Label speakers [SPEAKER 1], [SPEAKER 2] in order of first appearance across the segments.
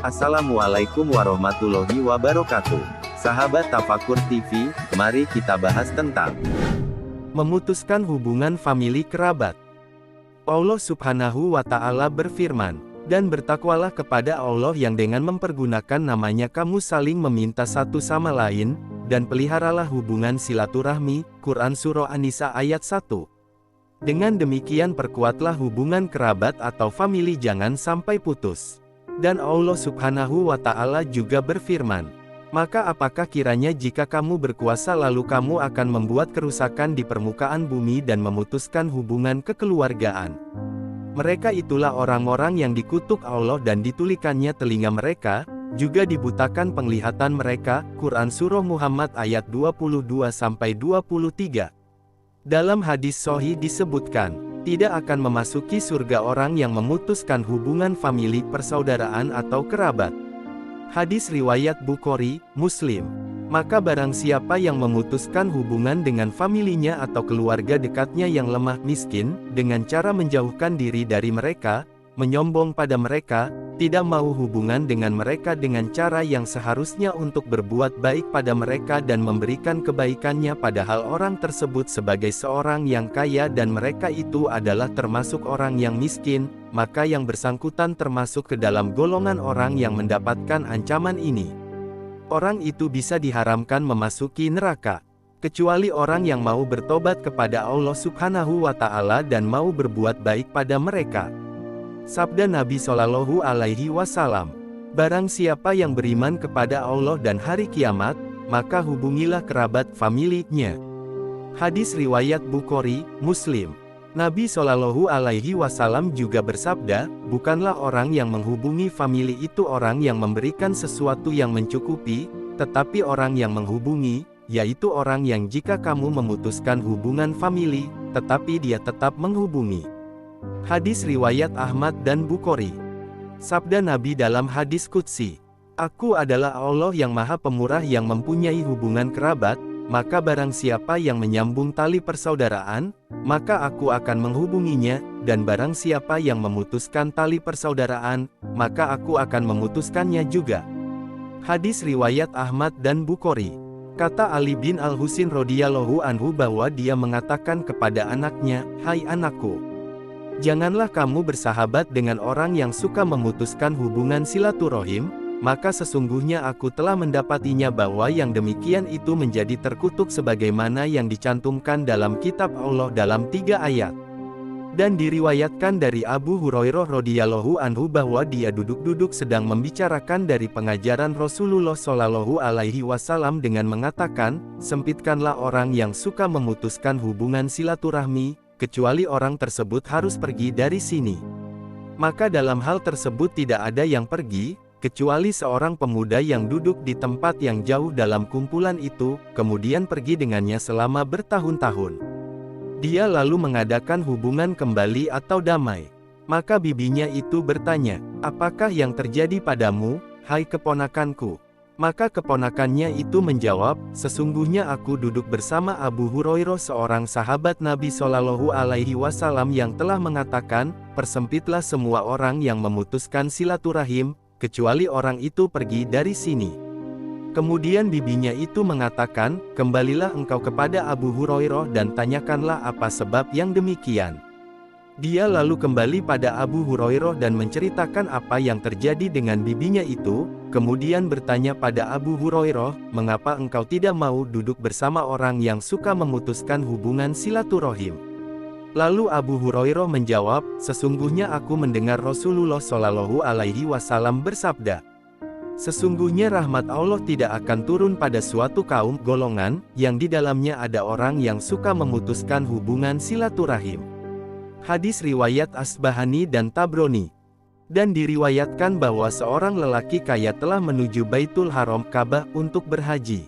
[SPEAKER 1] Assalamualaikum warahmatullahi wabarakatuh. Sahabat Tafakur TV, mari kita bahas tentang memutuskan hubungan famili kerabat. Allah Subhanahu wa Ta'ala berfirman, "Dan bertakwalah kepada Allah yang dengan mempergunakan namanya kamu saling meminta satu sama lain, dan peliharalah hubungan silaturahmi." Quran Surah An-Nisa ayat 1. Dengan demikian perkuatlah hubungan kerabat atau famili, jangan sampai putus. Dan Allah Subhanahu wa Ta'ala juga berfirman, "Maka apakah kiranya jika kamu berkuasa lalu kamu akan membuat kerusakan di permukaan bumi dan memutuskan hubungan kekeluargaan?" Mereka itulah orang-orang yang dikutuk Allah dan ditulikannya telinga mereka, juga dibutakan penglihatan mereka. Quran Surah Muhammad ayat 22-23. Dalam hadis sahih disebutkan, tidak akan memasuki surga orang yang memutuskan hubungan famili persaudaraan atau kerabat. Hadis riwayat Bukhari, Muslim. Maka barang siapa yang memutuskan hubungan dengan familinya atau keluarga dekatnya yang lemah miskin, dengan cara menjauhkan diri dari mereka, menyombong pada mereka, tidak mau hubungan dengan mereka dengan cara yang seharusnya untuk berbuat baik pada mereka dan memberikan kebaikannya, padahal orang tersebut sebagai seorang yang kaya dan mereka itu adalah termasuk orang yang miskin, maka yang bersangkutan termasuk ke dalam golongan orang yang mendapatkan ancaman ini. Orang itu bisa diharamkan memasuki neraka, kecuali orang yang mau bertobat kepada Allah Subhanahu wa Ta'ala dan mau berbuat baik pada mereka. Sabda Nabi Shallallahu Alaihi Wasallam, "Barang siapa yang beriman kepada Allah dan hari kiamat, maka hubungilah kerabat familinya." Hadis riwayat Bukhari, Muslim. Nabi Shallallahu Alaihi Wasallam juga bersabda, "Bukanlah orang yang menghubungi famili itu orang yang memberikan sesuatu yang mencukupi, tetapi orang yang menghubungi, yaitu orang yang jika kamu memutuskan hubungan famili, tetapi dia tetap menghubungi." Hadis riwayat Ahmad dan Bukhari. Sabda Nabi dalam hadis qudsi, "Aku adalah Allah yang Maha Pemurah yang mempunyai hubungan kerabat, maka barang siapa yang menyambung tali persaudaraan, maka aku akan menghubunginya, dan barang siapa yang memutuskan tali persaudaraan, maka aku akan memutuskannya juga." Hadis riwayat Ahmad dan Bukhari. Kata Ali bin Al-Husin radhiyallahu anhu bahwa dia mengatakan kepada anaknya, "Hai anakku, janganlah kamu bersahabat dengan orang yang suka memutuskan hubungan silaturahim, maka sesungguhnya aku telah mendapatinya bahwa yang demikian itu menjadi terkutuk sebagaimana yang dicantumkan dalam kitab Allah dalam 3 ayat. Dan diriwayatkan dari Abu Hurairah radhiyallahu anhu bahwa dia duduk-duduk sedang membicarakan dari pengajaran Rasulullah Shallallahu Alaihi Wasallam dengan mengatakan, "Sempitkanlah orang yang suka memutuskan hubungan silaturahmi, kecuali orang tersebut harus pergi dari sini." Maka dalam hal tersebut tidak ada yang pergi, kecuali seorang pemuda yang duduk di tempat yang jauh dalam kumpulan itu, kemudian pergi dengannya selama bertahun-tahun. Dia lalu mengadakan hubungan kembali atau damai. Maka bibinya itu bertanya, "Apakah yang terjadi padamu, hai keponakanku?" Maka keponakannya itu menjawab, "Sesungguhnya aku duduk bersama Abu Hurairah, seorang sahabat Nabi Shallallahu Alaihi Wasallam yang telah mengatakan, persempitlah semua orang yang memutuskan silaturahim, kecuali orang itu pergi dari sini." Kemudian bibinya itu mengatakan, "Kembalilah engkau kepada Abu Hurairah dan tanyakanlah apa sebab yang demikian." Dia lalu kembali pada Abu Hurairah dan menceritakan apa yang terjadi dengan bibinya itu, kemudian bertanya pada Abu Hurairah, "Mengapa engkau tidak mau duduk bersama orang yang suka memutuskan hubungan silaturahim?" Lalu Abu Hurairah menjawab, "Sesungguhnya aku mendengar Rasulullah Shallallahu Alaihi Wasallam bersabda, sesungguhnya rahmat Allah tidak akan turun pada suatu kaum golongan, yang di dalamnya ada orang yang suka memutuskan hubungan silaturahim." Hadis riwayat Asbahani dan Tabrani. Dan diriwayatkan bahwa seorang lelaki kaya telah menuju Baitul Haram Ka'bah untuk berhaji.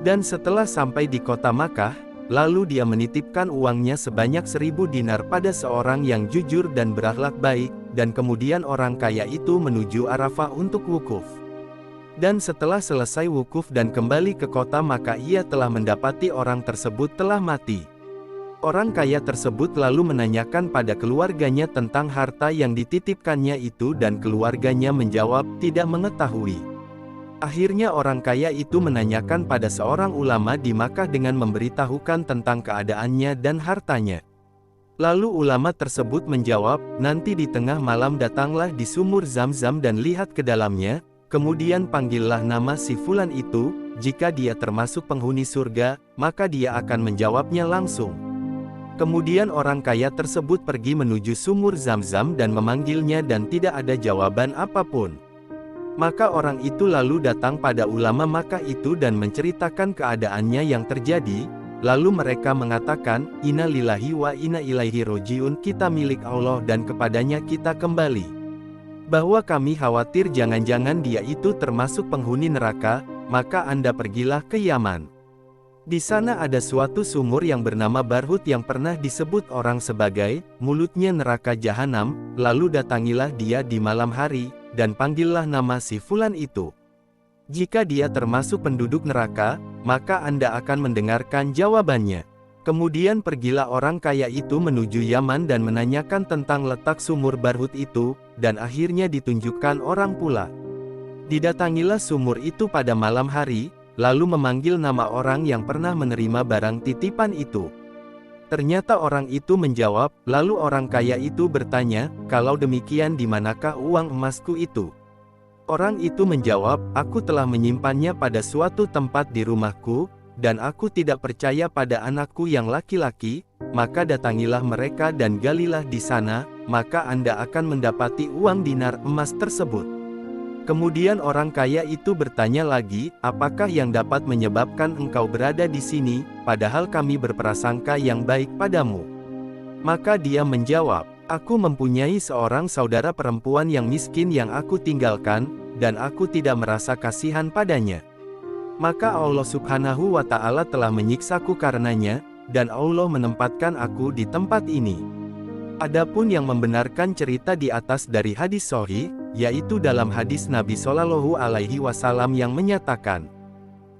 [SPEAKER 1] Dan setelah sampai di kota Makkah, lalu dia menitipkan uangnya sebanyak 1000 dinar pada seorang yang jujur dan berakhlak baik, dan kemudian orang kaya itu menuju Arafah untuk wukuf. Dan setelah selesai wukuf dan kembali ke kota, maka ia telah mendapati orang tersebut telah mati. Orang kaya tersebut lalu menanyakan pada keluarganya tentang harta yang dititipkannya itu dan keluarganya menjawab, tidak mengetahui. Akhirnya orang kaya itu menanyakan pada seorang ulama di Makkah dengan memberitahukan tentang keadaannya dan hartanya. Lalu ulama tersebut menjawab, nanti di tengah malam datanglah di sumur Zam-Zam dan lihat ke dalamnya, kemudian panggillah nama si fulan itu, jika dia termasuk penghuni surga, maka dia akan menjawabnya langsung. Kemudian orang kaya tersebut pergi menuju sumur Zam-Zam dan memanggilnya dan tidak ada jawaban apapun. Maka orang itu lalu datang pada ulama Makkah itu dan menceritakan keadaannya yang terjadi, lalu mereka mengatakan, Inna lillahi wa inna ilaihi rojiun, kita milik Allah dan kepadanya kita kembali. Bahwa kami khawatir jangan-jangan dia itu termasuk penghuni neraka, maka Anda pergilah ke Yaman. Di sana ada suatu sumur yang bernama Barhut yang pernah disebut orang sebagai mulutnya neraka jahanam, lalu datangilah dia di malam hari, dan panggillah nama si fulan itu. Jika dia termasuk penduduk neraka, maka Anda akan mendengarkan jawabannya. Kemudian pergilah orang kaya itu menuju Yaman dan menanyakan tentang letak sumur Barhut itu, dan akhirnya ditunjukkan orang pula. Didatangilah sumur itu pada malam hari, lalu memanggil nama orang yang pernah menerima barang titipan itu. Ternyata orang itu menjawab, lalu orang kaya itu bertanya, kalau demikian di manakah uang emasku itu? Orang itu menjawab, aku telah menyimpannya pada suatu tempat di rumahku, dan aku tidak percaya pada anakku yang laki-laki, maka datangilah mereka dan galilah di sana, maka Anda akan mendapati uang dinar emas tersebut. Kemudian orang kaya itu bertanya lagi, apakah yang dapat menyebabkan engkau berada di sini, padahal kami berprasangka yang baik padamu? Maka dia menjawab, aku mempunyai seorang saudara perempuan yang miskin yang aku tinggalkan, dan aku tidak merasa kasihan padanya. Maka Allah Subhanahu wa Ta'ala telah menyiksaku karenanya, dan Allah menempatkan aku di tempat ini. Adapun yang membenarkan cerita di atas dari hadis sahih, yaitu dalam hadis Nabi Shallallahu Alaihi Wasallam yang menyatakan,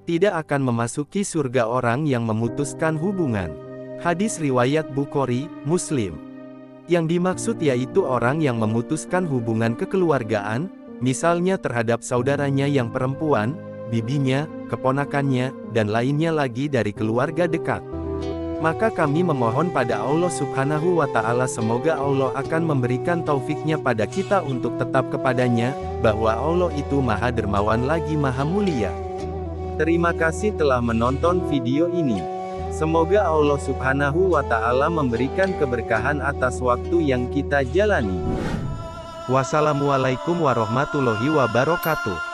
[SPEAKER 1] tidak akan memasuki surga orang yang memutuskan hubungan. Hadis riwayat Bukhari, Muslim. Yang dimaksud yaitu orang yang memutuskan hubungan kekeluargaan, misalnya terhadap saudaranya yang perempuan, bibinya, keponakannya, dan lainnya lagi dari keluarga dekat. Maka kami memohon pada Allah Subhanahu wa Ta'ala semoga Allah akan memberikan taufiknya pada kita untuk tetap kepadanya, bahwa Allah itu Maha Dermawan lagi Maha Mulia. Terima kasih telah menonton video ini. Semoga Allah Subhanahu wa Ta'ala memberikan keberkahan atas waktu yang kita jalani. Wassalamualaikum warahmatullahi wabarakatuh.